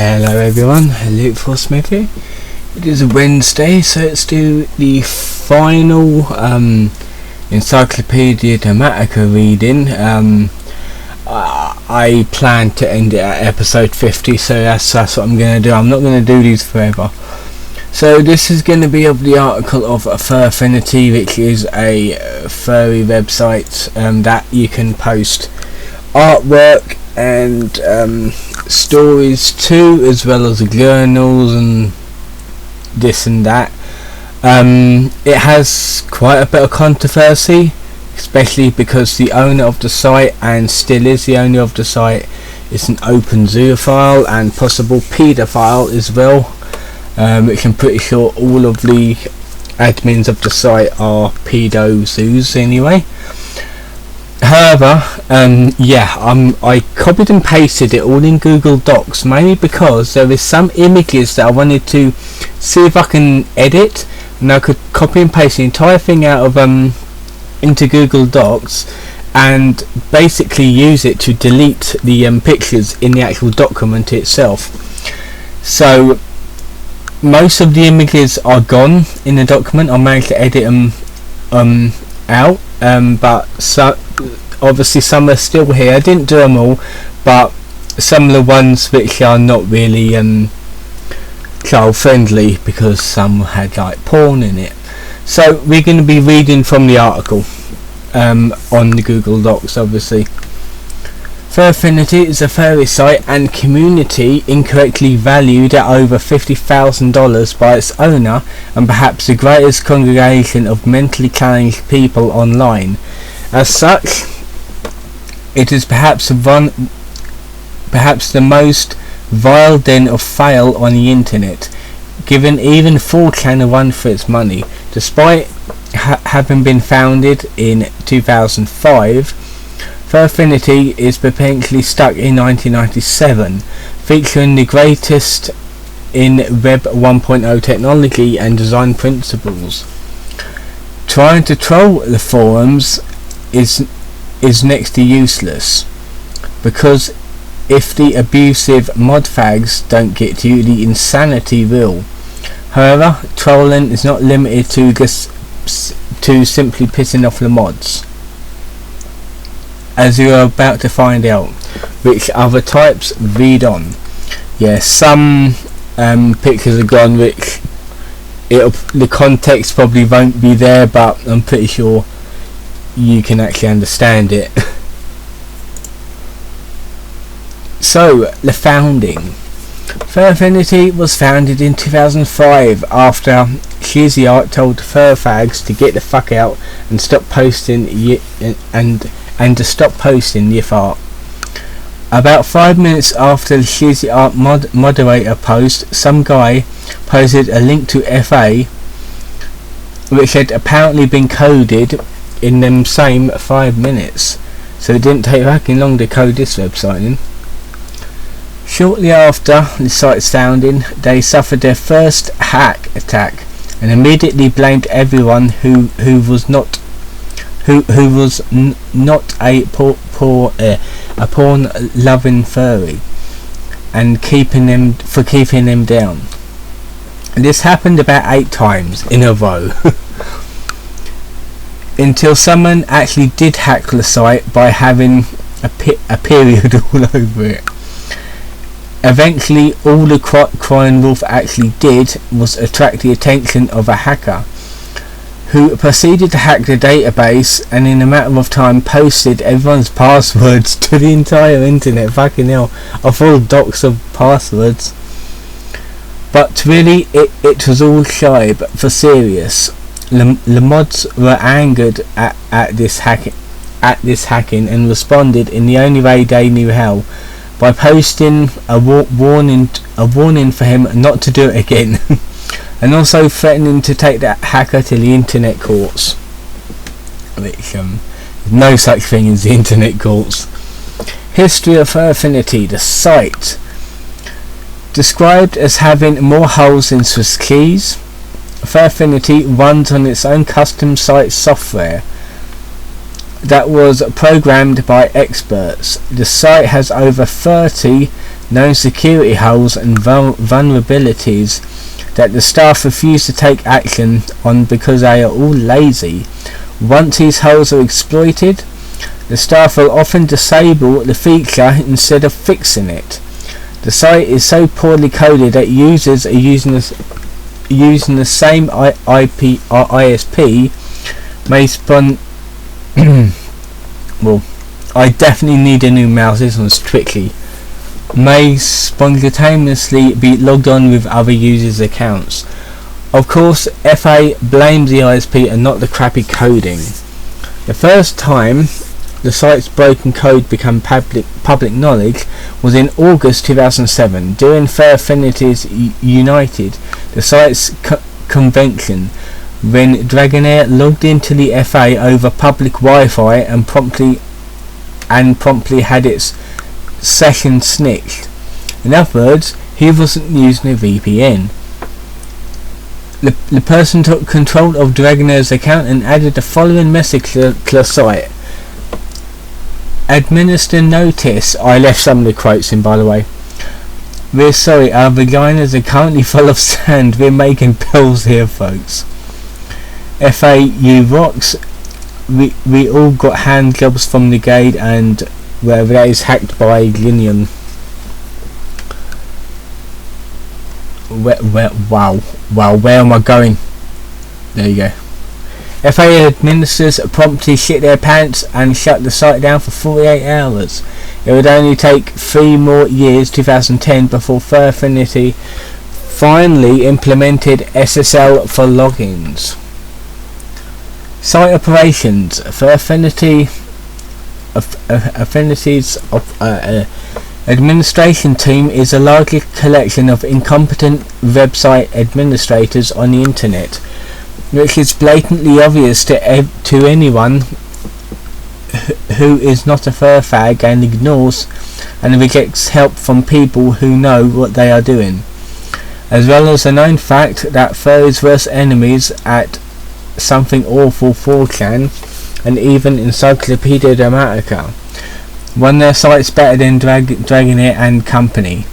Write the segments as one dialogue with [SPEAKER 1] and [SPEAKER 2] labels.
[SPEAKER 1] Hello everyone, Luke Smith here. It is Wednesday, so let's do the final Encyclopedia Dramatica reading. I plan to end it at episode 50, so that's what I'm going to do. I'm not going to do these forever. So this is going to be of the article of FurAffinity, which is a furry website that you can post artwork and stories too, as well as journals and this and that. It has quite a bit of controversy, especially because the owner of the site, and still is the owner of the site, is an open zoophile and possible paedophile as well, which I'm pretty sure all of the admins of the site are pedo zoos anyway. However, I copied and pasted it all in Google Docs, mainly because there is some images that I wanted to see if I can edit, and I could copy and paste the entire thing out of into Google Docs and basically use it to delete the pictures in the actual document itself. So most of the images are gone in the document. I managed to edit them out, but obviously some are still here. I didn't do them all, but some of the ones which are not really child friendly, because some had like porn in it. So we're going to be reading from the article on the Google Docs, obviously. FurAffinity is a furry site and community incorrectly valued at over $50,000 by its owner, and perhaps the greatest congregation of mentally challenged people online. As such, it is perhaps the most vile den of fail on the internet, given even 4chan a run for its money. Despite having been founded in 2005, FurAffinity is perpetually stuck in 1997, featuring the greatest in Web 1.0 technology and design principles. Trying to troll the forums is next to useless, because if the abusive mod fags don't get you, the insanity will. However, trolling is not limited to simply pissing off the mods, as you are about to find out. Which other types? Read on. Yeah, some pictures are gone, which the context probably won't be there, but I'm pretty sure you can actually understand it. So, the founding. FurAffinity was founded in 2005 after Cheesy Art told furfags to get the fuck out and stop posting and to stop posting the art. About 5 minutes after the Cheesy Art moderator post, some guy posted a link to FA, which had apparently been coded in them same 5 minutes. So it didn't take fucking long to code this website in. Shortly after the site's founding, they suffered their first hack attack and immediately blamed everyone who was not a porn-loving furry, and keeping them down. And this happened about 8 times in a row, until someone actually did hack the site by having a period all over it. Eventually, all the Crying Wolf actually did was attract the attention of a hacker, who proceeded to hack the database, and in a matter of time posted everyone's passwords to the entire internet. Fucking hell, a full docs of passwords. But really, it was all shy. But for serious, the mods were angered at this hacking and responded in the only way they knew how, by posting a warning for him not to do it again. And also threatening to take that hacker to the internet courts, which no such thing as the internet courts. History of FurAffinity. The site, described as having more holes than Swiss cheese, FurAffinity runs on its own custom site software that was programmed by experts. The site has over 30 known security holes and vulnerabilities that the staff refuse to take action on because they are all lazy. Once these holes are exploited, the staff will often disable the feature instead of fixing it. The site is so poorly coded that users are using the same IP or ISP may spawn well, I definitely need a new mouse. This one's tricky. May spontaneously be logged on with other users' accounts. Of course, FA blames the ISP and not the crappy coding. The first time the site's broken code became public knowledge was in August 2007 during FurAffinity's United, the site's convention, when Dragonair logged into the FA over public Wi-Fi and promptly had its session snitched. In other words, he wasn't using a VPN. The person took control of Dragonair's account and added the following message to the site. Administer notice. I left some of the quotes in, by the way. We're sorry, our vaginas are currently full of sand. We're making pills here, folks. FAU rocks. We all got hand jobs from the gate and wherever that is hacked by Linian. Wow, where am I going? There you go. FA administrators promptly shit their pants and shut the site down for 48 hours. It would only take 3 more years, 2010, before FurAffinity finally implemented SSL for logins. Site operations. FurAffinity's administration team is a large collection of incompetent website administrators on the internet, which is blatantly obvious to anyone who is not a furfag and ignores and rejects help from people who know what they are doing, as well as the known fact that furry's worst enemies at Something Awful 4chan and even Encyclopedia Dramatica run their sites better than Dragonair and company.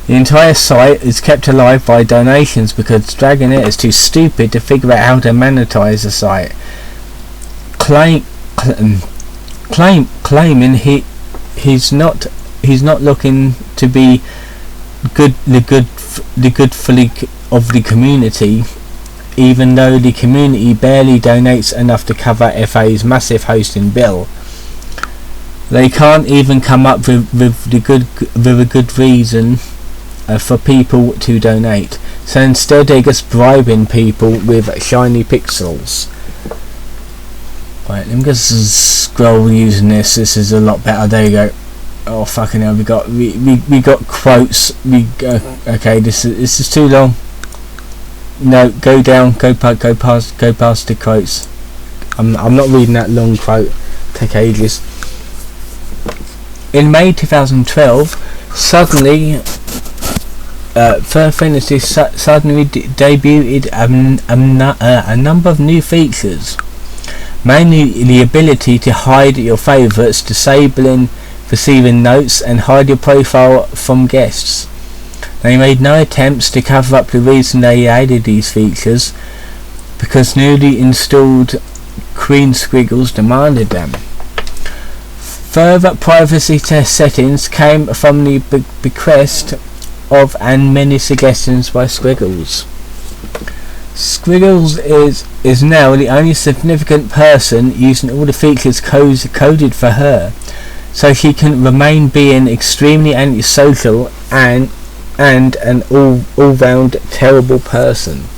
[SPEAKER 1] The entire site is kept alive by donations because Dragonair is too stupid to figure out how to monetize the site, claiming he's not looking to be the good fully of the community, even though the community barely donates enough to cover FA's massive hosting bill. They can't even come up with a good reason for people to donate, so instead they're just bribing people with shiny pixels. Right, let me just scroll using this. This is a lot better. There you go. Oh fucking hell, we got quotes. Okay, this is too long. No, go down, go past the quotes. I'm not reading that long quote. Take ages. In May 2012, suddenly FurAffinity suddenly debuted a number of new features, mainly the ability to hide your favourites, disabling receiving notes, and hide your profile from guests. They made no attempts to cover up the reason they added these features, because newly installed Queen Squiggles demanded them. Further privacy test settings came from the bequest of and many suggestions by Squiggles. Squiggles is now the only significant person using all the features coded for her, so she can remain being extremely antisocial and an all-round terrible person.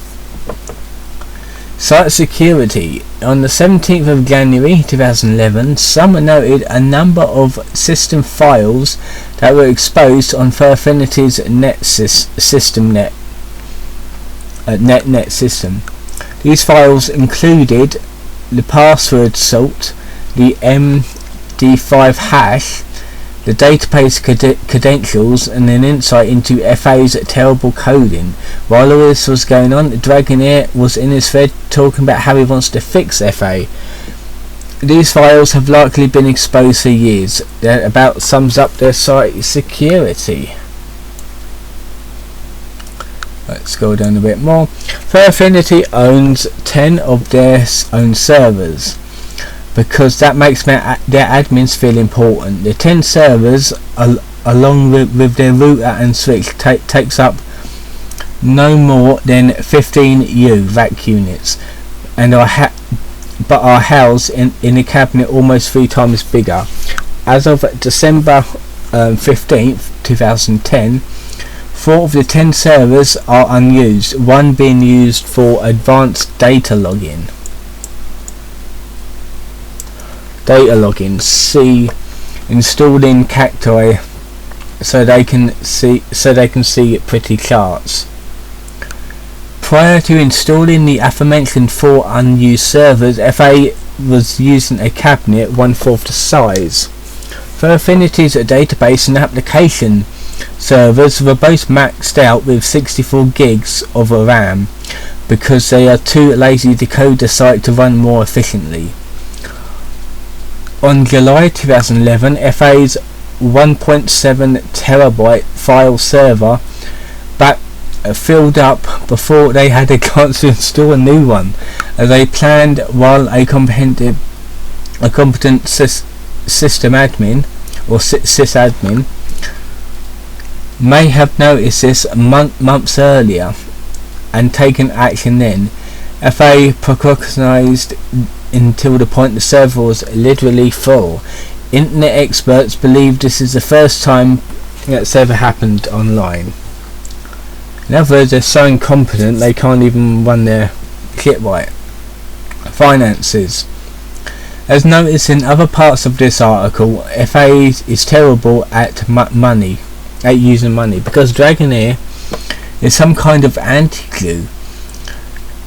[SPEAKER 1] Site security. On the 17th of January 2011, someone noted a number of system files that were exposed on FurAffinity's net system. These files included the password salt, the MD5 hash, the database credentials, and an insight into FA's terrible coding. While all this was going on, Dragonair was in his thread talking about how he wants to fix FA. These files have likely been exposed for years. That about sums up their site security. Let's scroll down a bit more. FurAffinity owns 10 of their own servers, because that makes their admins feel important. The 10 servers, along with their router and switch, takes up no more than 15 VAC units, and are housed in a cabinet almost 3 times bigger. As of December 15th, 2010, 4 of the 10 servers are unused, one being used for advanced data logging. See installing cacti so they can see pretty charts. Prior to installing the aforementioned 4 unused servers, FA was using a cabinet 1/4 the size. FurAffinity's database and application servers were both maxed out with 64 gigs of RAM, because they are too lazy to code the site to run more efficiently. On July 2011, FA's 1.7 terabyte file server filled up before they had a chance to install a new one, as they planned, while a competent system admin or sysadmin may have noticed this months earlier and taken action then. FA procrastinated until the point the server was literally full. Internet experts believe this is the first time that's ever happened online. In other words, they're so incompetent they can't even run their shit right. Finances. As noticed in other parts of this article, FA is terrible at using money, because Dragonair is some kind of anti-glue.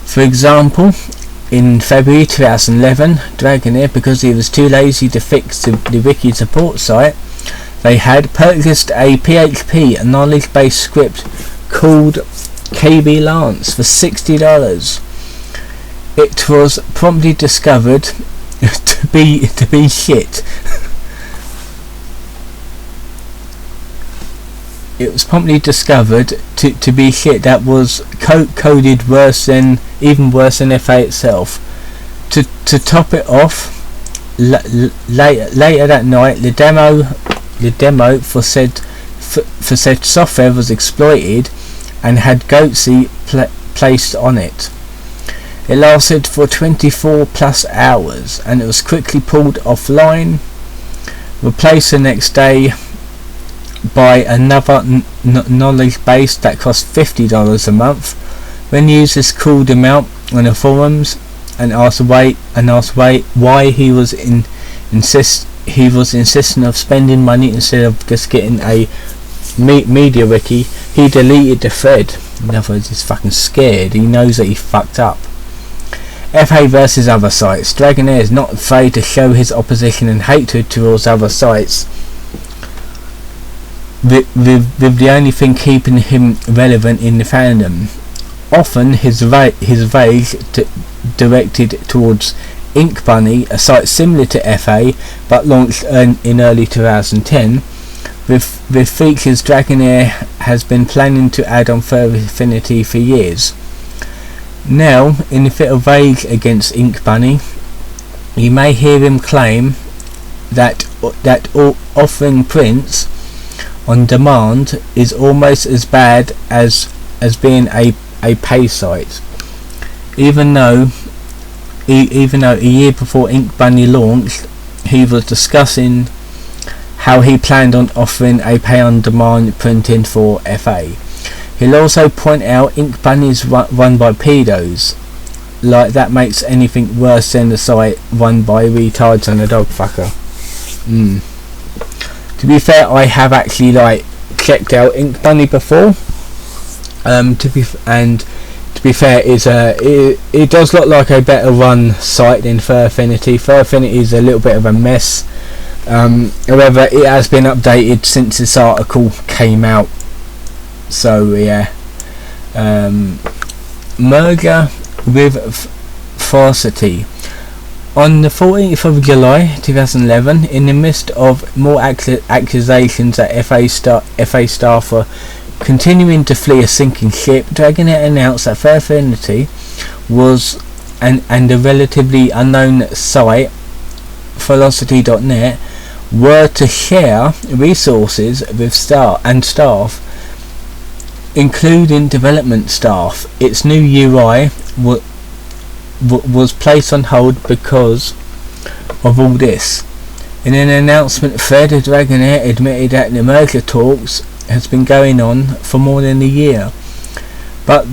[SPEAKER 1] For example, in February 2011, Dragonair, because he was too lazy to fix the wiki support site, they had purchased a PHP, a knowledge-based script called KB Lance for $60. It was promptly discovered to be shit. It was promptly discovered to be shit that was coded even worse than FA itself. To top it off, later that night, the demo for said software was exploited and had Goatsy placed on it. It lasted for 24 plus hours, and it was quickly pulled offline, replaced the next day by another knowledge base that cost $50 a month. When users called him out on the forums and asked why he was insisting of spending money instead of just getting a media wiki, he deleted the thread. In other words, he's fucking scared. He knows that he fucked up. FA versus other sites. Dragonair is not afraid to show his opposition and hatred towards other sites, with the only thing keeping him relevant in the fandom. Often his rage directed towards Ink Bunny, a site similar to FA but launched in early 2010, with features Dragonair has been planning to add on FurAffinity for years. Now, in a fit of rage against Ink Bunny, you may hear him claim that offering prints on demand is almost as bad as being a pay site, even though a year before Ink Bunny launched, he was discussing how he planned on offering a pay on demand printing for FA. He'll also point out Ink Bunny is run by pedos, like that makes anything worse than the site run by retards and a dog fucker. To be fair, I have actually checked out Ink Bunny before. To be fair, it does look like a better run site than FurAffinity. FurAffinity is a little bit of a mess. However, it has been updated since this article came out. So yeah, merger with FurAffinity. On the 14th of July 2011, in the midst of more accusations that FA staffer Continuing to flee a sinking ship, Dragonet announced that FurAffinity was and the relatively unknown site Velocity.net were to share resources with staff, including development staff. Its new UI was placed on hold because of all this. In an announcement thread, Dragonet admitted that the merger talks has been going on for more than a year, but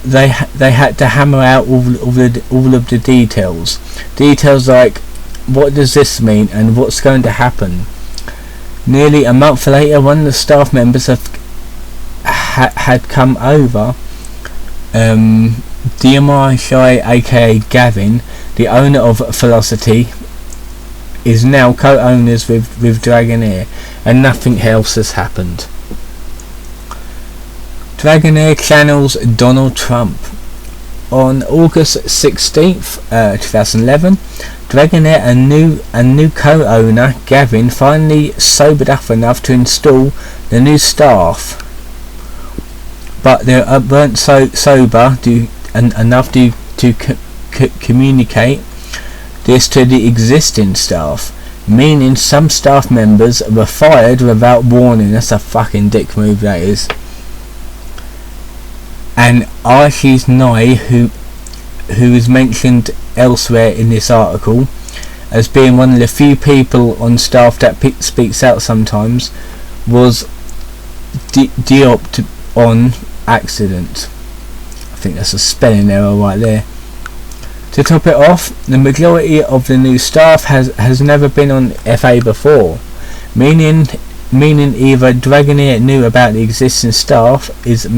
[SPEAKER 1] they had to hammer out all of the details like what does this mean and what's going to happen. Nearly a month later, one of the staff members had come over. DMI aka Gavin, the owner of Velocity, is now co-owners with Dragonair, and nothing else has happened. Dragonair channels Donald Trump. On August 16th, 2011, Dragonair and new co-owner Gavin finally sobered up enough to install the new staff, but they weren't sober enough to communicate this to the existing staff, meaning some staff members were fired without warning. That's a fucking dick move, that is. And Archie's Nye, who is mentioned elsewhere in this article as being one of the few people on staff that speaks out sometimes, was deopted on accident. I think that's a spelling error right there. To top it off, the majority of the new staff has never been on FA before, meaning either Dragonair knew about the existing staff, is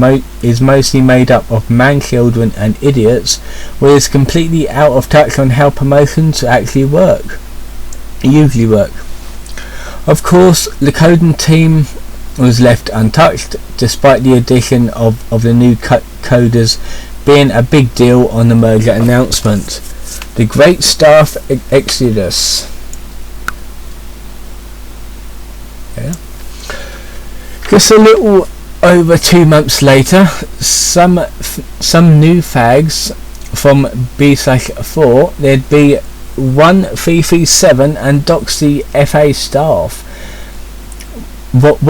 [SPEAKER 1] mostly made up of man-children and idiots, or is completely out of touch on how promotions usually work. Of course, the coding team was left untouched, despite the addition of the new coders being a big deal on the merger announcement. The great staff exodus. Yeah. Just a little over 2 months later, some new fags from B/4, there'd be 1337 and Doxy FA staff. What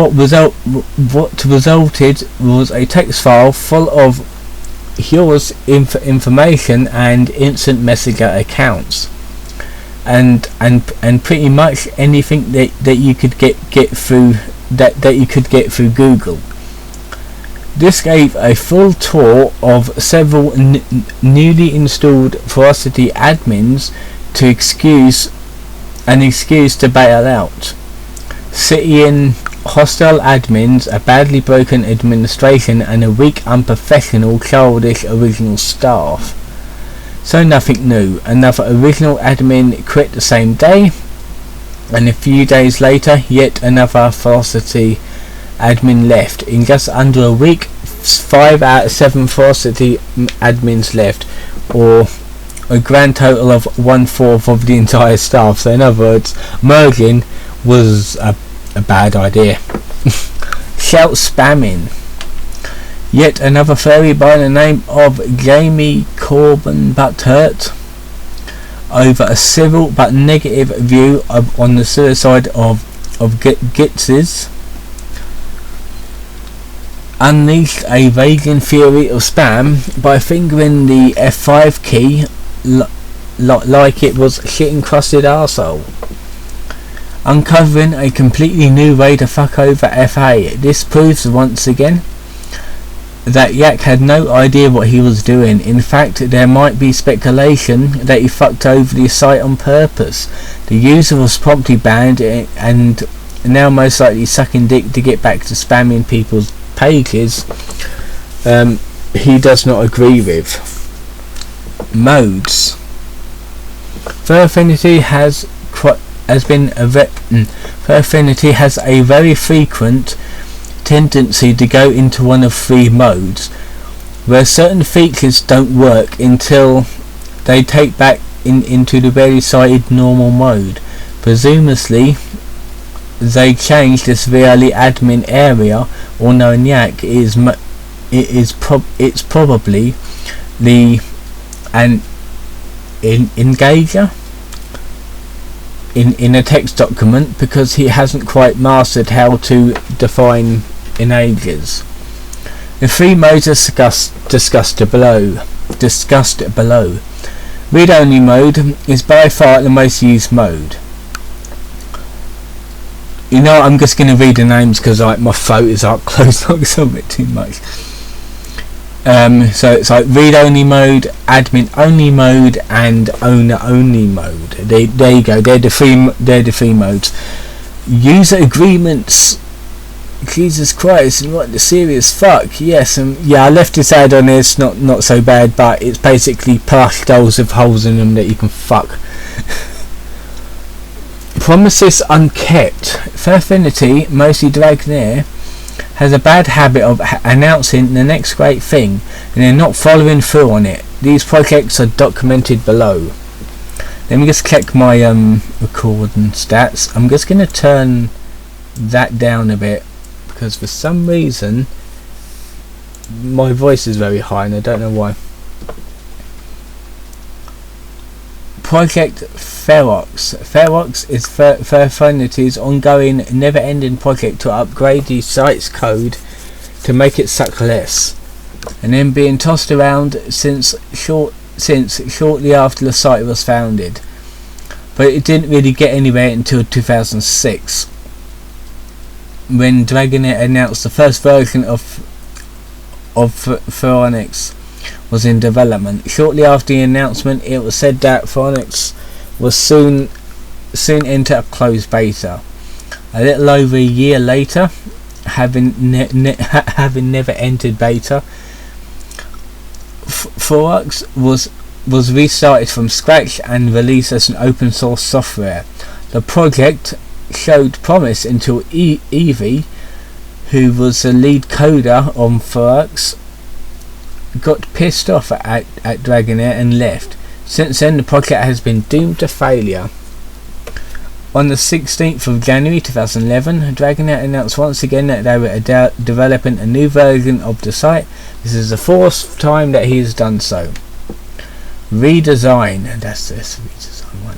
[SPEAKER 1] resulted was a text file full of Hure's information and instant messenger accounts, and pretty much anything that you could get through that you could get through Google. This gave a full tour of several newly installed Velocity admins to excuse to bail out, citing hostile admins, a badly broken administration, and a weak, unprofessional, childish original staff. So nothing new. Another original admin quit the same day, and a few days later yet another Velocity admin left. In just under a week, 5 out of 7 Velocity admins left, or a grand total of 1/4 of the entire staff. So in other words, merging was a bad idea. Shout spamming. Yet another furry by the name of Jamie Corbin butthurt over a civil but negative view on the suicide of Gitzes unleashed a raging fury of spam by fingering the F5 key like it was shit encrusted arsehole, uncovering a completely new way to fuck over FA. This proves once again that Yak had no idea what he was doing. In fact, there might be speculation that he fucked over the site on purpose. The user was promptly banned and now most likely sucking dick to get back to spamming people's pages he does not agree with. Modes. FurAffinity FurAffinity has a very frequent tendency to go into one of 3 modes, where certain features don't work until they take back into the rarely cited normal mode. Presumably they changed the severely admin area, or known YAC, it's probably the engager in a text document, because he hasn't quite mastered how to define enagers. The three modes are discussed below. Read-only mode is by far the most used mode. You know, I'm just going to read the names because my throat is closed like a bit too much. So it's like read-only mode, admin-only mode, and owner-only mode. There you go. They're the three modes. User agreements. Jesus Christ! What the serious fuck? Yes, I left this ad on there. It's not so bad, but it's basically plush dolls with holes in them that you can fuck. Promises unkept. FurAffinity, mostly Dragonair, has a bad habit of announcing the next great thing and then not following through on it. These projects are documented below. Let me just check my recording stats. I'm just going to turn that down a bit because for some reason my voice is very high and I don't know why. Project FurOx. FurOx is FurAffinity's ongoing, never-ending project to upgrade the site's code to make it suck less, and then being tossed around since shortly after the site was founded. But it didn't really get anywhere until 2006, when Dragonair announced the first version of FurOx was in development. Shortly after the announcement, it was said that FurOx was soon enter a closed beta. A little over a year later, having never entered beta, FurOx was restarted from scratch and released as an open source software. The project showed promise until Evie, who was the lead coder on FurOx, got pissed off at Dragonair and left. Since then, the project has been doomed to failure. On the 16th of January 2011, Dragonair announced once again that they were developing a new version of the site. This is the fourth time that he has done so. Redesign. That's this redesign one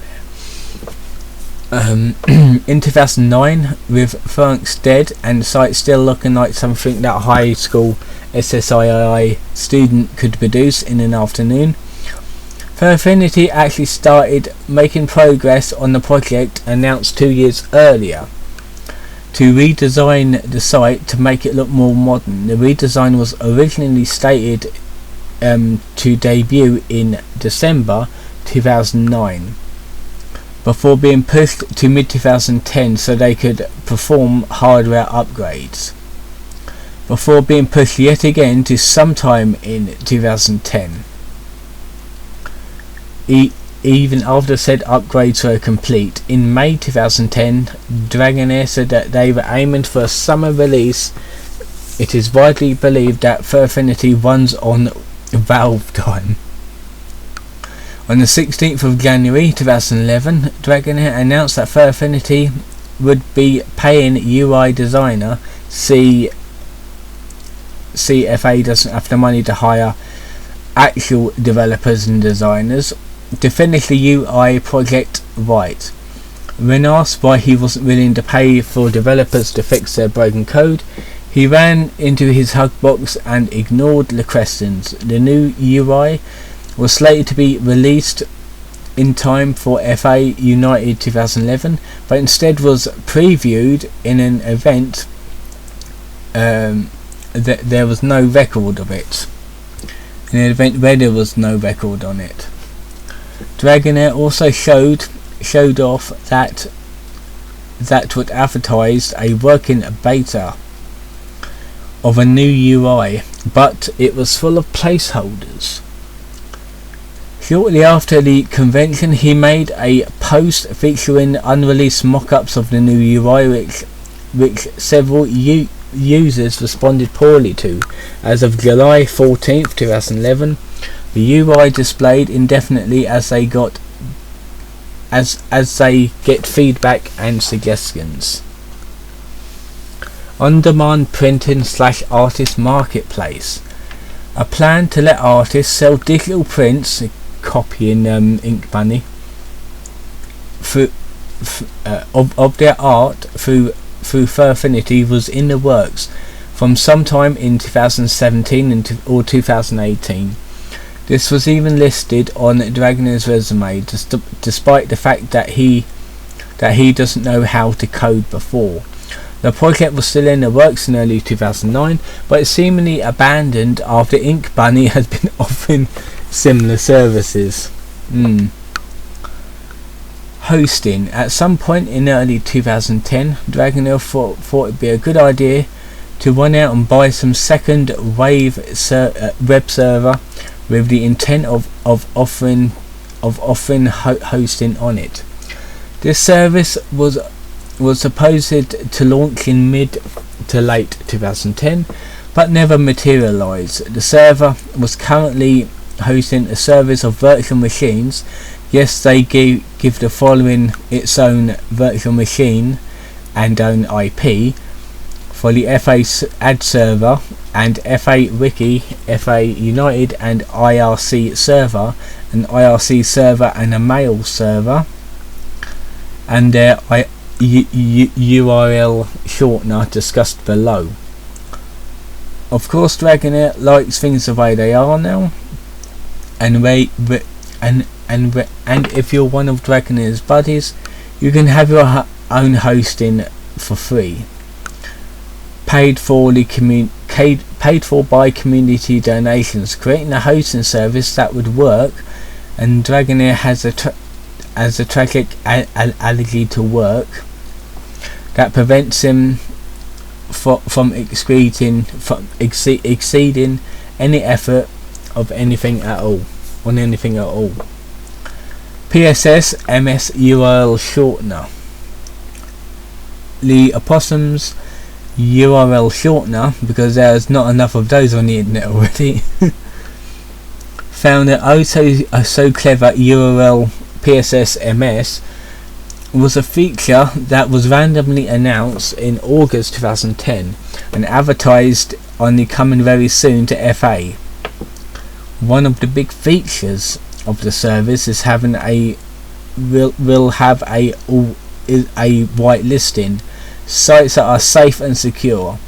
[SPEAKER 1] there. In 2009, with FurOx dead and the site still looking like something that high school SSII student could produce in an afternoon, FurAffinity actually started making progress on the project announced 2 years earlier to redesign the site to make it look more modern. The redesign was originally stated to debut in December 2009, before being pushed to mid-2010 so they could perform hardware upgrades, before being pushed yet again to sometime in 2010. Even after said upgrades were complete, in May 2010, Dragonair said that they were aiming for a summer release. It is widely believed that FurAffinity runs on Valve time. On the 16th of January 2011, Dragonair announced that FurAffinity would be paying UI designer CFA doesn't have the money to hire actual developers and designers to finish the UI project right. When asked why he wasn't willing to pay for developers to fix their broken code, he ran into his hug box and ignored the questions. The new UI was slated to be released in time for FA United 2011, but instead was previewed in an event that there was no record of it. In an event where there was no record on it. Dragonair also showed off that would advertise a working beta of a new UI, but it was full of placeholders. Shortly after the convention, he made a post featuring unreleased mock-ups of the new UI, which several users responded poorly to. As of July 14th, 2011, the UI displayed indefinitely as they get feedback and suggestions. on-demand printing / artist marketplace. A plan to let artists sell digital prints, copying ink money, of their art through FurAffinity was in the works from sometime in 2017 or 2018. This was even listed on Dragonair's resume, despite the fact that he doesn't know how to code before. The project was still in the works in early 2009, but it's seemingly abandoned after Ink Bunny has been offering similar services. Hosting. At some point in early 2010, Dragonair thought it'd be a good idea to run out and buy some second wave web server with the intent of offering hosting on it. This service was supposed to launch in mid to late 2010, but never materialized. The server was currently hosting a service of virtual machines. Yes, they give the following its own virtual machine and own IP for the FA ad server and FA Wiki, FA United and IRC server, an IRC server and a mail server, and their URL shortener discussed below. Of course, Dragonair likes things the way they are now, and if you're one of Dragonair's buddies, you can have your own hosting for free, paid for by community donations, creating a hosting service that would work. And Dragonair has a tragic allergy to work that prevents him from exceeding any effort of anything at all. PSS MS URL shortener. The opossum's URL shortener, because there's not enough of those on the internet already, found that so clever URL PSS MS was a feature that was randomly announced in August 2010 and advertised on the coming very soon to FA. One of the big features of the service is having will have a whitelisting. Sites that are safe and secure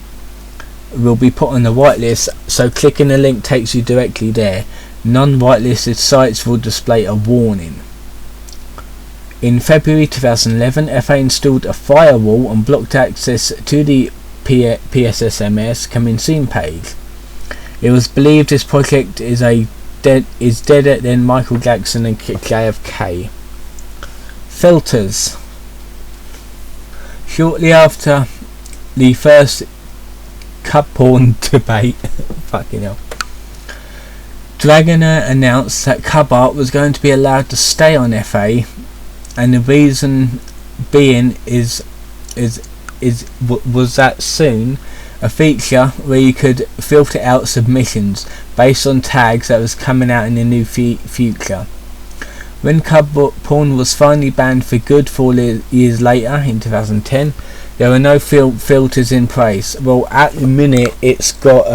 [SPEAKER 1] will be put on the whitelist, so clicking the link takes you directly there. Non-whitelisted sites will display a warning. In February 2011, FA installed a firewall and blocked access to the PSSMS coming soon page. It was believed this project is deader than Michael Jackson and JFK. Filters. Shortly after the first cub porn debate, fucking hell, Dragonair announced that cub art was going to be allowed to stay on FA, and the reason being was that soon a feature where you could filter out submissions based on tags that was coming out in the new future. When cub porn was finally banned for good 4 years later in 2010, there were no filters in place. Well, at the minute it's got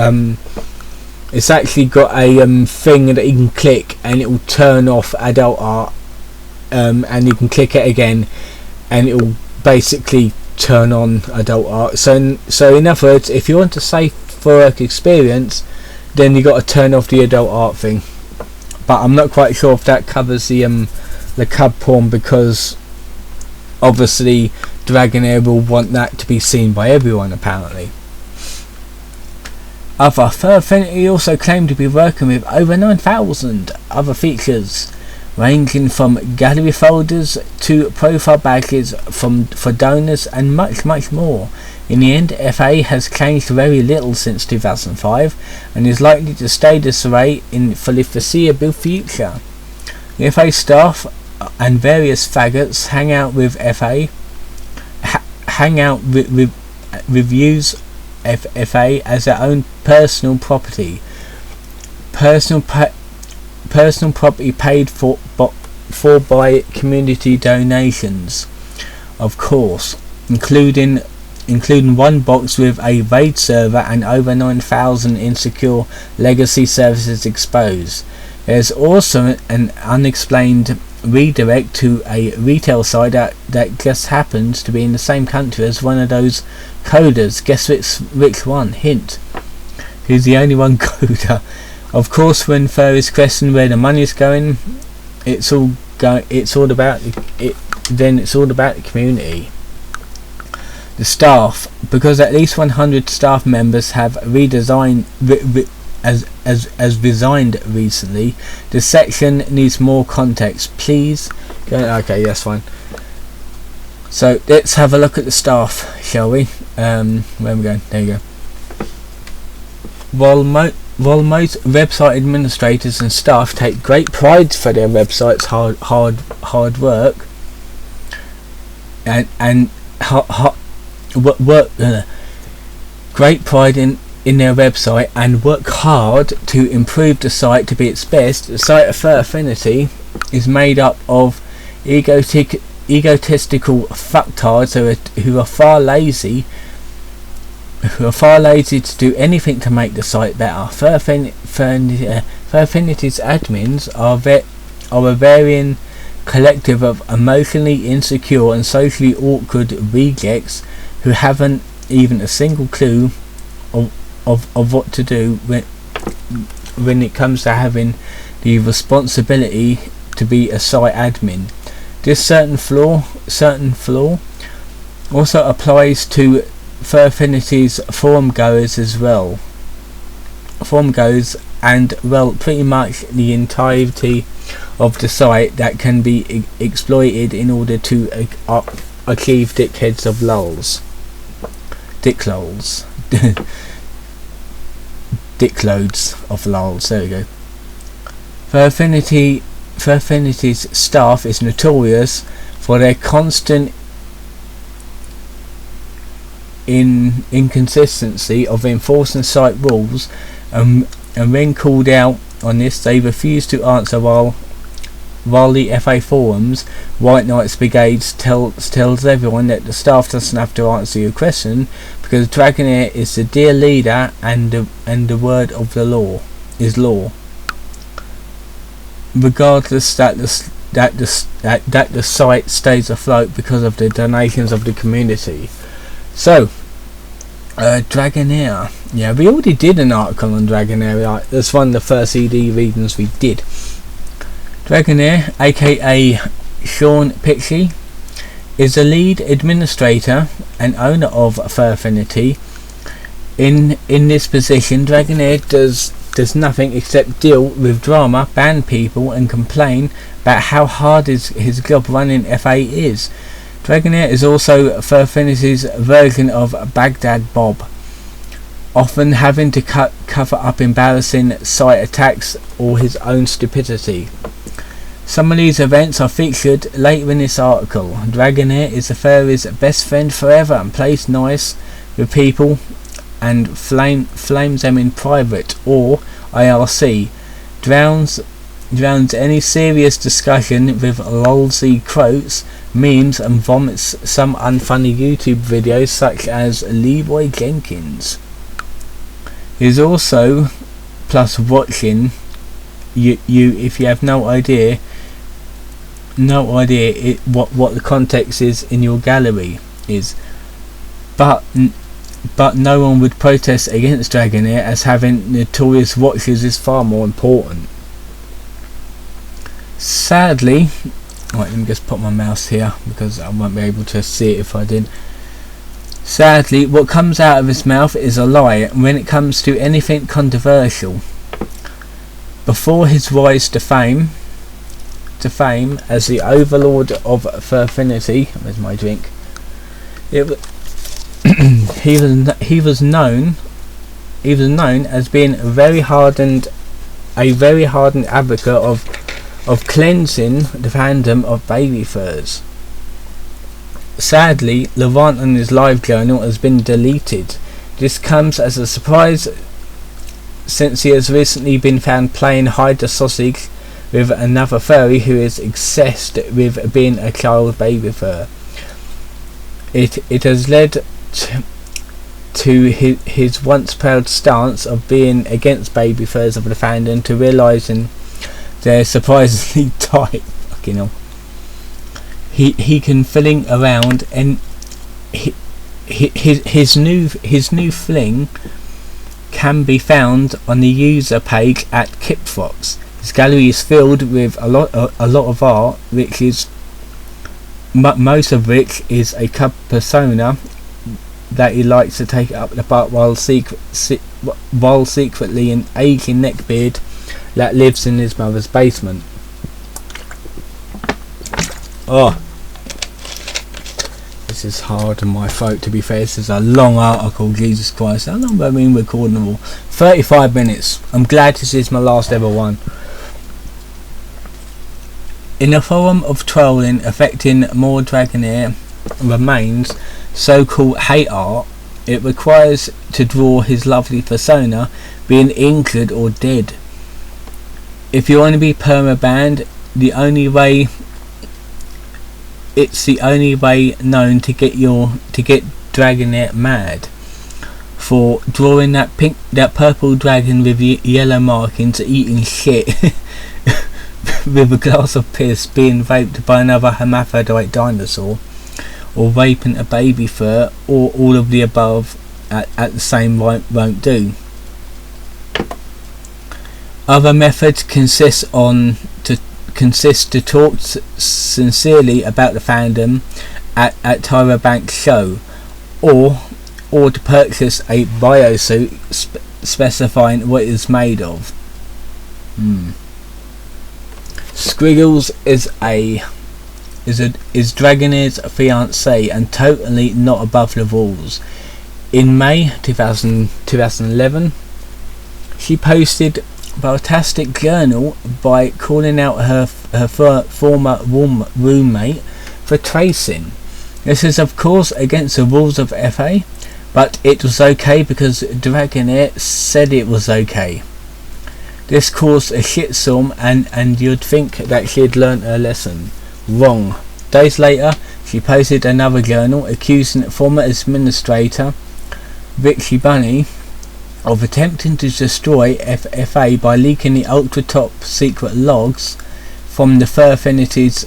[SPEAKER 1] it's actually got a thing that you can click and it will turn off adult art, and you can click it again and it will basically turn on adult art. So in other words, if you want a safe for work experience, then you got to turn off the adult art thing. But I'm not quite sure if that covers the cub porn, because obviously Dragonair will want that to be seen by everyone apparently. Other FurAffinity also claimed to be working with over 9,000 other features, ranging from gallery folders to profile badges for donors and much more. In the end, FA has changed very little since 2005 and is likely to stay this way for the foreseeable future. The FA staff and various faggots hang out with FA, reviews FA as their own personal property. Personal property paid for by community donations, of course, including including one box with a RAID server and over 9,000 insecure legacy services exposed. There's also an unexplained redirect to a retail site that just happens to be in the same country as one of those coders. Guess which one? Hint. Who's the only one coder? Of course, when furries question where the money's going, it's all about it. Then it's all about the community. The staff, because at least 100 staff members have resigned recently. The section needs more context. Please. Okay, that's fine. So let's have a look at the staff, shall we? Where are we going? There you go. While most website administrators and staff take great pride for their website's hard work and great pride in their website and work hard to improve the site to be its best, the site of FurAffinity is made up of egotistical fucktards who are far lazy to do anything to make the site better. FurAffinity's admins are a varying collective of emotionally insecure and socially awkward rejects who haven't even a single clue of what to do when it comes to having the responsibility to be a site admin. This certain flaw also applies to FurAffinity's forum goers as well. Forum goers and pretty much the entirety of the site that can be exploited in order to achieve dickheads of lols. Dickloads of lols. There we go. FurAffinity's staff is notorious for their constant inconsistency of enforcing site rules, and when called out on this, they refuse to answer. While the FA forums, White Knights Brigades tells everyone that the staff doesn't have to answer your question because Dragonair is the dear leader and the word of the law is law. Regardless that the site stays afloat because of the donations of the community. So, Dragonair. Yeah, we already did an article on Dragonair. That's one of the first CD readings we did. Dragonair, aka Sean Pitchy, is the lead administrator and owner of FurAffinity. In this position, Dragonair does nothing except deal with drama, ban people, and complain about how hard his job running FA is. Dragonair is also FurAffinity's version of Baghdad Bob, often having to cover up embarrassing site attacks or his own stupidity. Some of these events are featured later in this article. Dragonair is the furry's best friend forever and plays nice with people and flames them in private, or IRC, drowns any serious discussion with lolsy quotes, memes, and vomits some unfunny YouTube videos such as Leroy Jenkins. He's also plus watching you if you have no idea what the context is in your gallery is, but no one would protest against Dragonair, as having notorious watchers is far more important. Sadly, right, let me just put my mouse here because I won't be able to see it if I did. Sadly, what comes out of his mouth is a lie when it comes to anything controversial. Before his rise to fame as the overlord of FurAffinity, where's my drink? He was known as being a very hardened advocate of cleansing the fandom of baby furs. Sadly, Levant on his live journal has been deleted. This comes as a surprise since he has recently been found playing hide the sausage with another furry who is obsessed with being a child baby fur. It has led to his once proud stance of being against baby furs of the fandom to realising they're surprisingly tight. Fucking hell. He can filling around, and his new fling can be found on the user page at Kipfox. His gallery is filled with a lot of art, which is most of which is a cub persona that he likes to take up the butt while secretly an aging neckbeard that lives in his mother's basement. Oh, this is hard on my throat, to be fair. This is a long article, Jesus Christ. How long have I been recording them all? 35 minutes. I'm glad this is my last ever one. In a forum of trolling affecting more Dragonair remains so-called hate art, it requires to draw his lovely persona being injured or dead. If you want to be perma-banned, it's the only way known to get Dragonair mad for drawing that purple dragon with yellow markings eating shit with a glass of piss, being raped by another hermaphrodite dinosaur, or raping a baby fur, or all of the above at the same won't do. Other methods consist to talk sincerely about the fandom at Tyra Banks' show, or to purchase a biosuit specifying what it is made of. Squiggles is Dragonair's fiancée and totally not above the rules. In May 2011, she posted a fantastic journal by calling out her former roommate for tracing. This is of course against the rules of FA, but it was okay because Dragonair said it was okay. This caused a shitstorm, and you'd think that she had learnt her lesson. Wrong. Days later, she posted another journal accusing former administrator Richie Bunny of attempting to destroy FA by leaking the ultra top secret logs from the FurAffinity's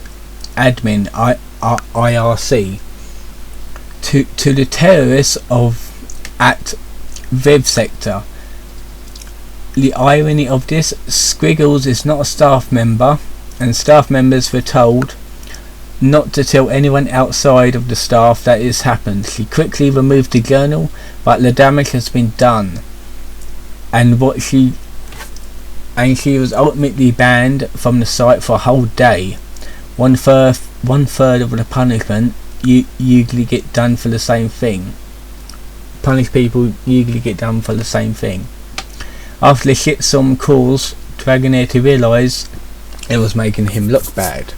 [SPEAKER 1] admin IRC to the terrorists at Vivsector. The irony of this: Squiggles is not a staff member, and staff members were told not to tell anyone outside of the staff that this happened. She quickly removed the journal, but the damage has been done, and she was ultimately banned from the site for a whole day. One third of the punishment you usually get done for the same thing. Punished people usually get done for the same thing. After the shitstorm caused Dragonair to realise it was making him look bad.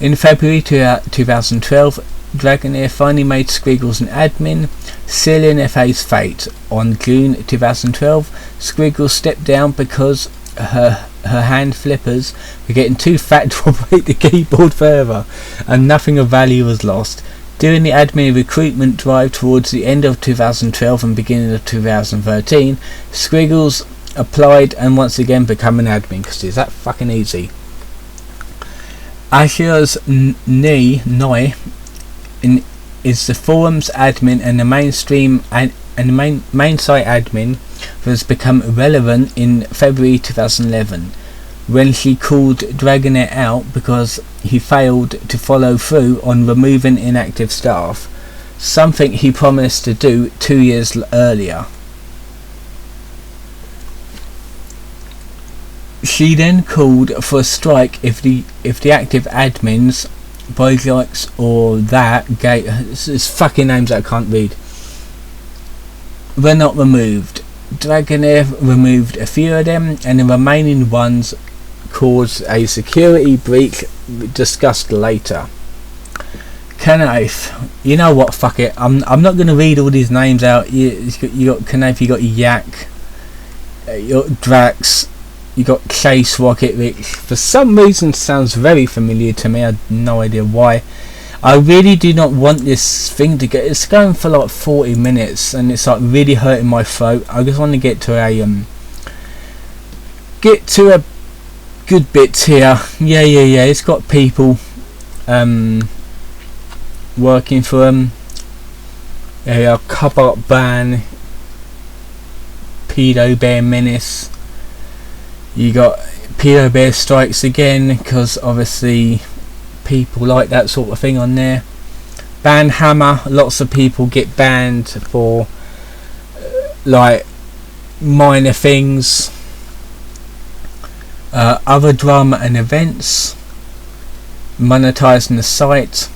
[SPEAKER 1] In February 2012, Dragonair finally made Squiggles an admin, sealing FA's fate. On June 2012, Squiggles stepped down because her hand flippers were getting too fat to operate the keyboard further, and nothing of value was lost. During the admin recruitment drive towards the end of 2012 and beginning of 2013, Squiggles applied and once again became an admin, because it's that fucking easy. Asher's Nai is the forum's admin and the mainstream and the main site admin has become relevant in February 2011 when she called Dragonair out because he failed to follow through on removing inactive staff, something he promised to do 2 years earlier. She then called for a strike if the active admins, Boylikes or that gate, it's fucking names that I can't read, were not removed. Dragonair removed a few of them, and the remaining ones caused a security breach discussed later. Knaif, you know what, fuck it, I'm not going to read all these names out. You got Knaif, you got Yak, you got Drax, you got Chase Rocket, which for some reason sounds very familiar to me. I have no idea why. I really do not want this thing to get. It's going for like 40 minutes, and it's like really hurting my throat. I just want to get to a good bit here. Yeah. It's got people working for them. A Cobalt ban, Pedo Bear Menace. You got Pedo Bear Strikes Again, because obviously people like that sort of thing on there. Ban Hammer, lots of people get banned for like minor things. Other drama and events, monetizing the site,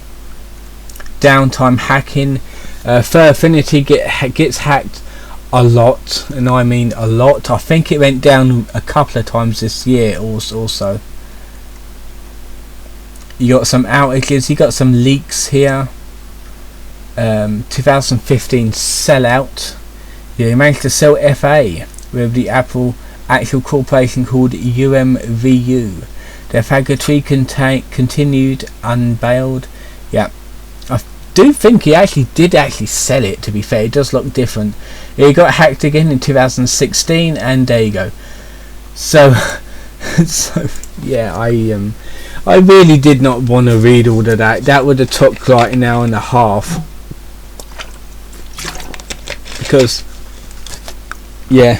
[SPEAKER 1] downtime hacking. FurAffinity gets hacked a lot, and I mean a lot. I think it went down a couple of times this year also. You got some outages, you got some leaks here. 2015 sellout. Yeah, you managed to sell FA with the actual corporation called UMVU. Their faggotry continued unveiled. Yeah, I do think he did sell it, to be fair. It does look different. He got hacked again in 2016, and there you go. So yeah, I really did not want to read all of that. That would have took like an hour and a half, because yeah,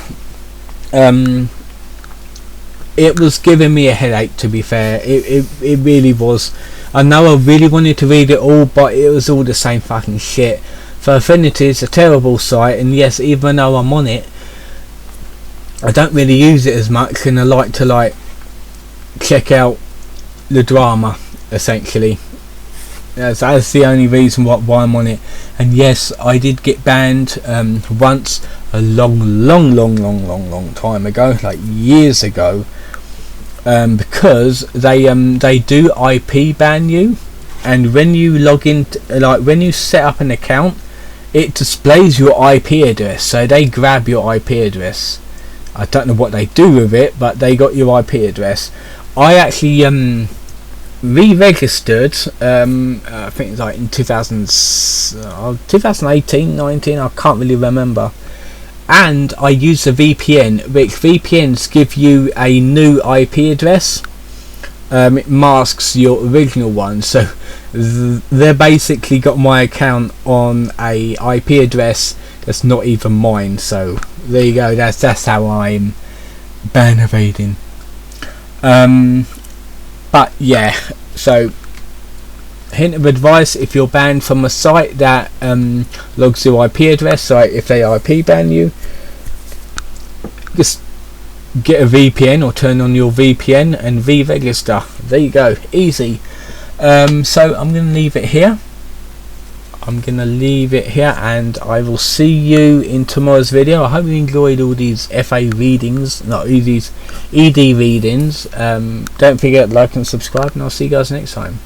[SPEAKER 1] it was giving me a headache, to be fair. It really was. I know I really wanted to read it all, but it was all the same fucking shit. FurAffinity is a terrible site, and yes, even though I'm on it, I don't really use it as much, and I like to check out the drama, essentially. That's the only reason why I'm on it. And yes, I did get banned once, a long time ago, like years ago, because they do IP ban you, and when you log in, when you set up an account, it displays your IP address. So they grab your IP address. I don't know what they do with it, but they got your IP address. I actually re-registered, I think it's like in 2018, 19, I can't really remember, and I used a VPN, which VPNs give you a new IP address. It masks your original one, so they basically got my account on a IP address that's not even mine. So there you go, that's how I'm ban evading. But yeah, so hint of advice: if you're banned from a site that logs your IP address, so if they IP ban you, just get a VPN or turn on your VPN and re-register. There you go, easy. So I'm going to leave it here. And I will see you in tomorrow's video. I hope you enjoyed all these FA readings, not these ED readings. Don't forget to like and subscribe, and I'll see you guys next time.